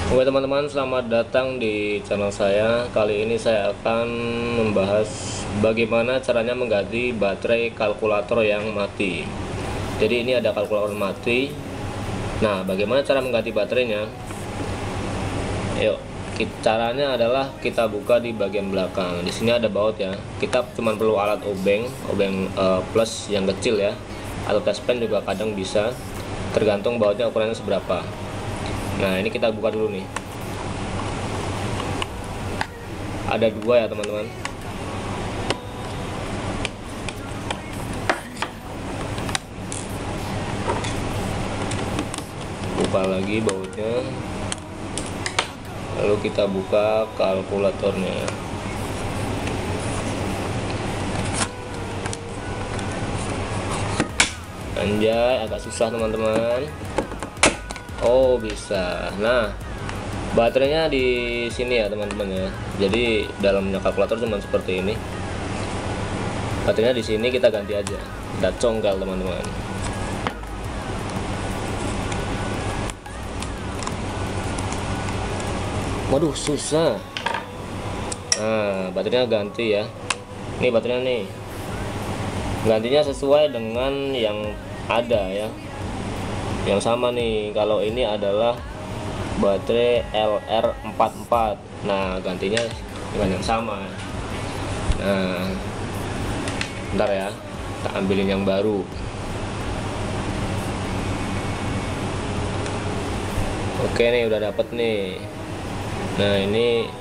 Oke teman-teman, selamat datang di channel saya. Kali ini saya akan membahas bagaimana caranya mengganti baterai kalkulator yang mati. Jadi ini ada kalkulator mati. Nah, bagaimana cara mengganti baterainya? Yuk, caranya adalah kita buka di bagian belakang. Di sini ada baut ya. Kita cuma perlu alat obeng plus yang kecil ya, atau tespen juga kadang bisa, tergantung bautnya ukurannya seberapa. Nah, ini kita buka dulu nih. Ada dua ya teman-teman. Buka lagi bautnya. Lalu kita buka kalkulatornya. Anjay, agak susah teman-teman. Oh, bisa. Nah, baterainya di sini ya teman-teman ya. Jadi dalamnya kalkulator cuma seperti ini. Baterainya di sini, kita ganti aja. Kita congkel teman-teman. Waduh, susah. Nah, baterainya ganti ya. Ini baterainya nih. Gantinya sesuai dengan yang ada ya. Yang sama nih, kalau ini adalah baterai LR44. Nah, gantinya dengan yang sama. Nah, bentar ya, kita ambilin yang baru. Oke nih, udah dapet nih. Nah, ini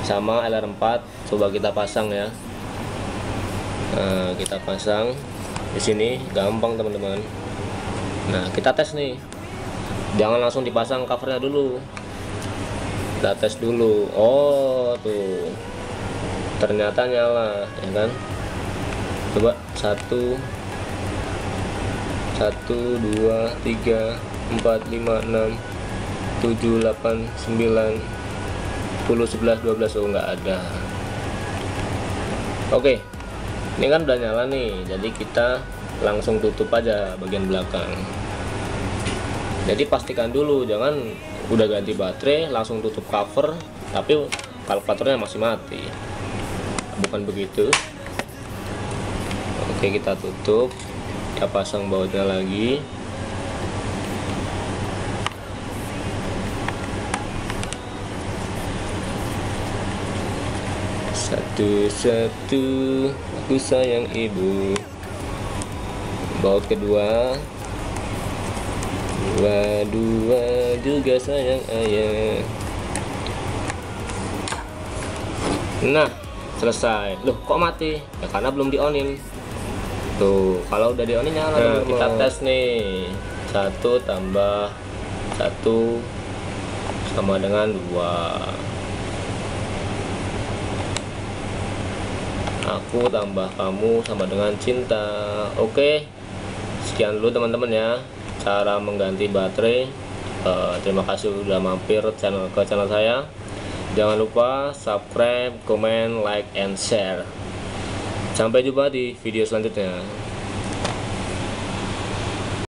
sama LR4. Coba kita pasang ya. Nah, kita pasang di sini, gampang teman-teman. Nah, kita tes nih. Jangan langsung dipasang covernya dulu. Kita tes dulu. Oh, tuh. Ternyata nyala, ya kan? Coba 1 2 3 4 5 6 7 8 9 10 11 12. Oh, nggak ada. Oke. Ini kan udah nyala nih. Jadi kita langsung tutup aja bagian belakang. Jadi pastikan dulu, jangan udah ganti baterai langsung tutup cover tapi kalkulatornya masih mati. Bukan begitu. Oke, kita tutup. Kita pasang bautnya lagi. Satu-satu, aku sayang ibu. Baut kedua. Dua juga sayang ayah. Nah, selesai. Loh, kok mati? Ya karena belum di-onin. Tuh, kalau udah di-onin nyala. Nah, kita tes nih. 1 tambah 1 sama dengan 2. Aku tambah kamu sama dengan cinta. Oke, sekian dulu teman-teman ya, cara mengganti baterai. Terima kasih sudah mampir ke channel saya. Jangan lupa subscribe, comment, like, and share. Sampai jumpa di video selanjutnya.